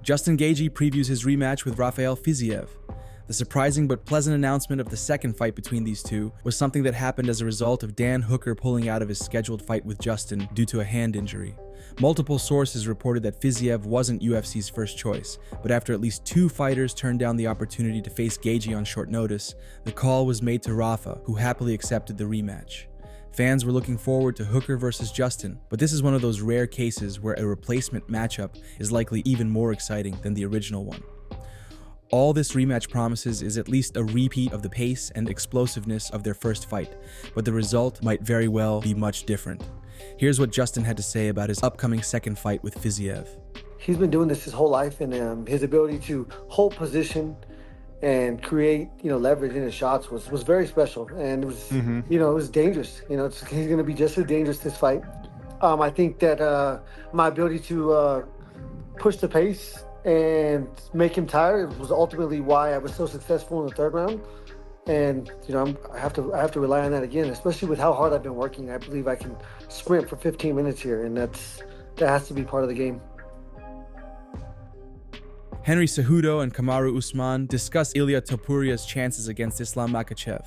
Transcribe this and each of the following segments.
Justin Gaethje previews his rematch with Rafael Fiziev. The surprising but pleasant announcement of the second fight between these two was something that happened as a result of Dan Hooker pulling out of his scheduled fight with Justin due to a hand injury. Multiple sources reported that Fiziev wasn't UFC's first choice, but after at least 2 fighters turned down the opportunity to face Gaethje on short notice, the call was made to Rafa, who happily accepted the rematch. Fans were looking forward to Hooker versus Justin, but this is one of those rare cases where a replacement matchup is likely even more exciting than the original one. All this rematch promises is at least a repeat of the pace and explosiveness of their first fight, but the result might very well be much different. Here's what Justin had to say about his upcoming second fight with Fiziev. He's been doing this his whole life, and his ability to hold position and create, leverage in his shots was very special, and it was, it was dangerous. He's going to be just as dangerous this fight. I think that my ability to push the pace and make him tired was ultimately why I was so successful in the third round. And I have to rely on that again, especially with how hard I've been working. I believe I can sprint for 15 minutes here, and that has to be part of the game. Henry Cejudo and Kamaru Usman discuss Ilia Topuria's chances against Islam Makhachev.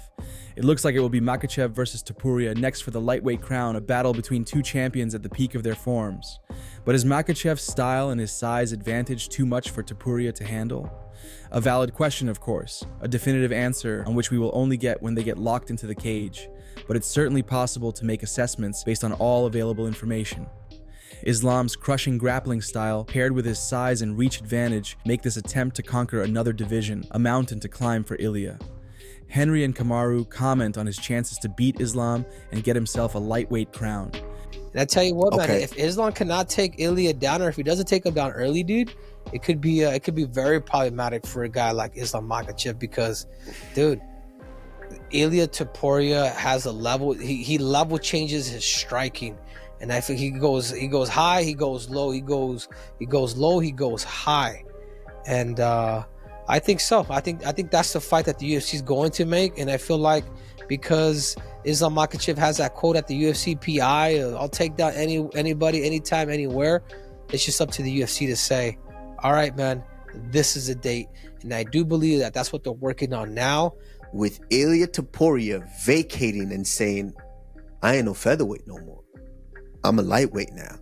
It looks like it will be Makhachev versus Topuria next for the lightweight crown, a battle between 2 champions at the peak of their forms. But is Makhachev's style and his size advantage too much for Topuria to handle? A valid question, of course, a definitive answer on which we will only get when they get locked into the cage, but it's certainly possible to make assessments based on all available information. Islam's crushing grappling style, paired with his size and reach advantage, make this attempt to conquer another division a mountain to climb for Ilia. Henry and Kamaru comment on his chances to beat Islam and get himself a lightweight crown. And I tell you what, man, if Islam cannot take Ilia down, or if he doesn't take him down early, dude, it could be very problematic for a guy like Islam Makhachev because, dude, Ilia Topuria has a level. He level changes his striking. And I think he goes high, he goes low, he goes low, he goes high, and I think so. I think that's the fight that the UFC is going to make, and I feel like because Islam Makhachev has that quote at the UFC PI, I'll take down anybody, anytime, anywhere. It's just up to the UFC to say, all right, man, this is a date, and I do believe that that's what they're working on now. With Ilia Topuria vacating and saying, I ain't no featherweight no more. I'm a lightweight now.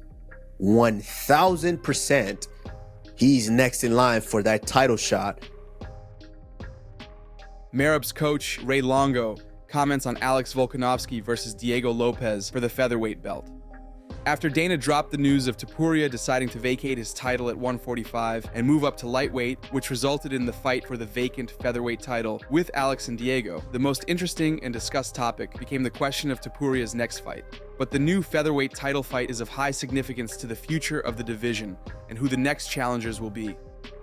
1,000% he's next in line for that title shot. Merab's coach, Ray Longo, comments on Alex Volkanovski versus Diego Lopez for the featherweight belt. After Dana dropped the news of Topuria deciding to vacate his title at 145 and move up to lightweight, which resulted in the fight for the vacant featherweight title with Alex and Diego, the most interesting and discussed topic became the question of Topuria's next fight. But the new featherweight title fight is of high significance to the future of the division and who the next challengers will be.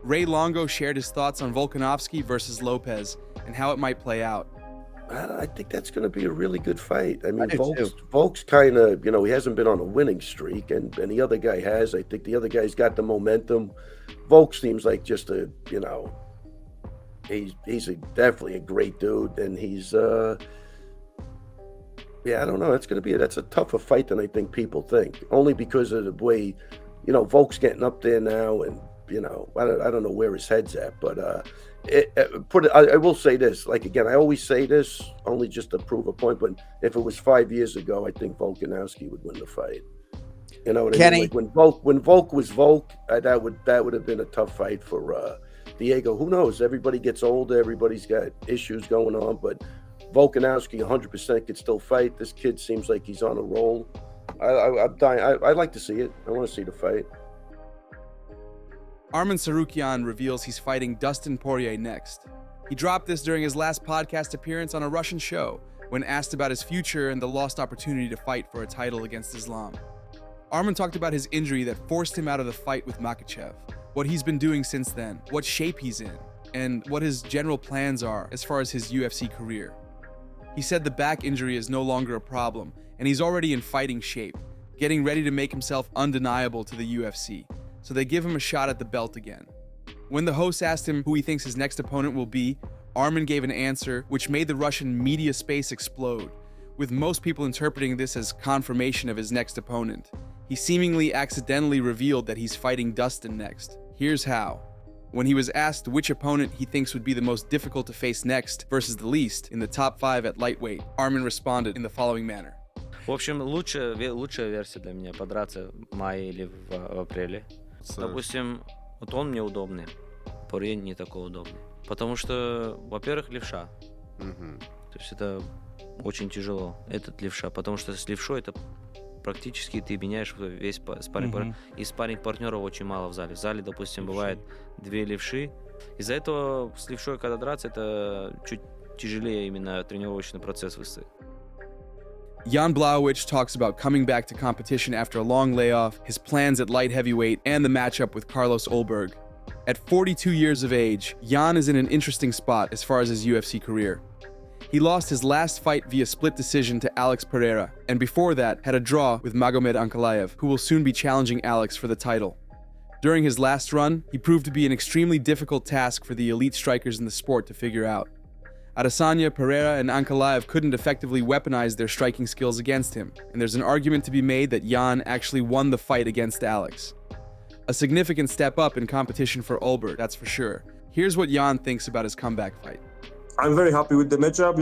Ray Longo shared his thoughts on Volkanovski versus Lopez and how it might play out. I think that's going to be a really good fight. I mean, Volk's kind of, he hasn't been on a winning streak, and the other guy has. I think the other guy's got the momentum. Volk seems like just he's definitely a great dude, and he's, I don't know. That's a tougher fight than I think people think, only because of the way, Volk's getting up there now, and, I don't know where his head's at, but I will say this, again, I always say this only just to prove a point, but if it was 5 years ago, I think Volkanovski would win the fight. You know what I mean? When Volk was Volk, that would have been a tough fight for Diego. Who knows? Everybody gets older, everybody's got issues going on, but Volkanovski 100% could still fight. This kid seems like he's on a roll. I'm dying. I'd like to see it. I want to see the fight. Arman Tsarukyan reveals he's fighting Dustin Poirier next. He dropped this during his last podcast appearance on a Russian show when asked about his future and the lost opportunity to fight for a title against Islam. Arman talked about his injury that forced him out of the fight with Makhachev, what he's been doing since then, what shape he's in, and what his general plans are as far as his UFC career. He said the back injury is no longer a problem, and he's already in fighting shape, getting ready to make himself undeniable to the UFC. So they give him a shot at the belt again. When the host asked him who he thinks his next opponent will be, Arman gave an answer which made the Russian media space explode, with most people interpreting this as confirmation of his next opponent. He seemingly accidentally revealed that he's fighting Dustin next. Here's how. When he was asked which opponent he thinks would be the most difficult to face next versus the least in the top 5 at lightweight, Arman responded in the following manner. В общем, лучшая версия для меня подраться в мае или в апреле. Допустим, вот он мне удобный, Пориер не такой удобный. Потому что, во-первых, левша. То есть это очень тяжело, этот левша. Потому что с левшой это практически ты меняешь весь спарринг. И спарринг-партнеров очень мало в зале. В зале, допустим, бывает 2 левши. Из-за этого с левшой, когда драться, это чуть тяжелее именно тренировочный процесс выстоять. Jan Blachowicz talks about coming back to competition after a long layoff, his plans at light heavyweight, and the matchup with Carlos Ulberg. At 42 years of age, Jan is in an interesting spot as far as his UFC career. He lost his last fight via split decision to Alex Pereira, and before that had a draw with Magomed Ankalaev, who will soon be challenging Alex for the title. During his last run, he proved to be an extremely difficult task for the elite strikers in the sport to figure out. Adesanya, Pereira, and Ankalaev couldn't effectively weaponize their striking skills against him, and there's an argument to be made that Jan actually won the fight against Alex. A significant step up in competition for Ulberg, that's for sure. Here's what Jan thinks about his comeback fight. I'm very happy with the matchup,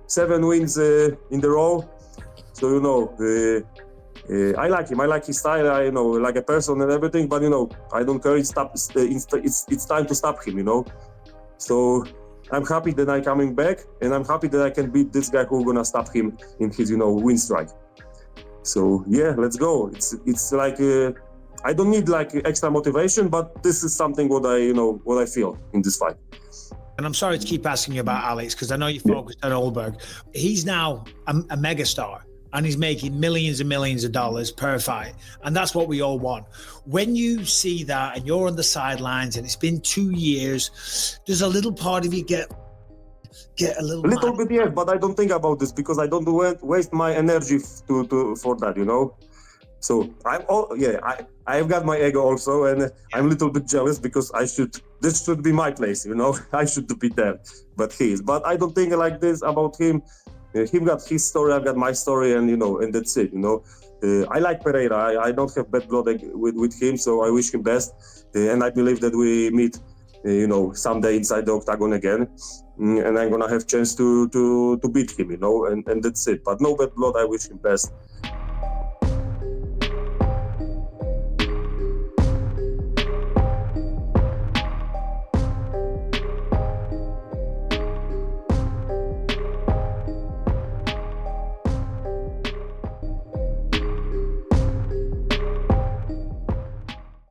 7 wins in the row. So, I like him. I like his style, like a person and everything, but, I don't care. It's time to stop him, So I'm happy that I'm coming back, and I'm happy that I can beat this guy who's gonna stop him in his, win streak. So, yeah, let's go. It's like, I don't need like extra motivation, but this is something what I feel in this fight. And I'm sorry to keep asking you about Alex, because I know you focused on Ulberg. He's now a megastar, and he's making millions and millions of dollars per fight. And that's what we all want. When you see that and you're on the sidelines and it's been 2 years, does a little part of you get a little bit, yes, but I don't think about this because I don't waste my energy for that, So I've got my ego also, and I'm a little bit jealous because this should be my place, I should be there, but he is. But I don't think like this about him. He got his story, I've got my story, and and that's it. I like Pereira. I don't have bad blood with him, so I wish him best, and I believe that we meet, someday inside the octagon again, and I'm gonna have chance to beat him, and that's it. But no bad blood. I wish him best.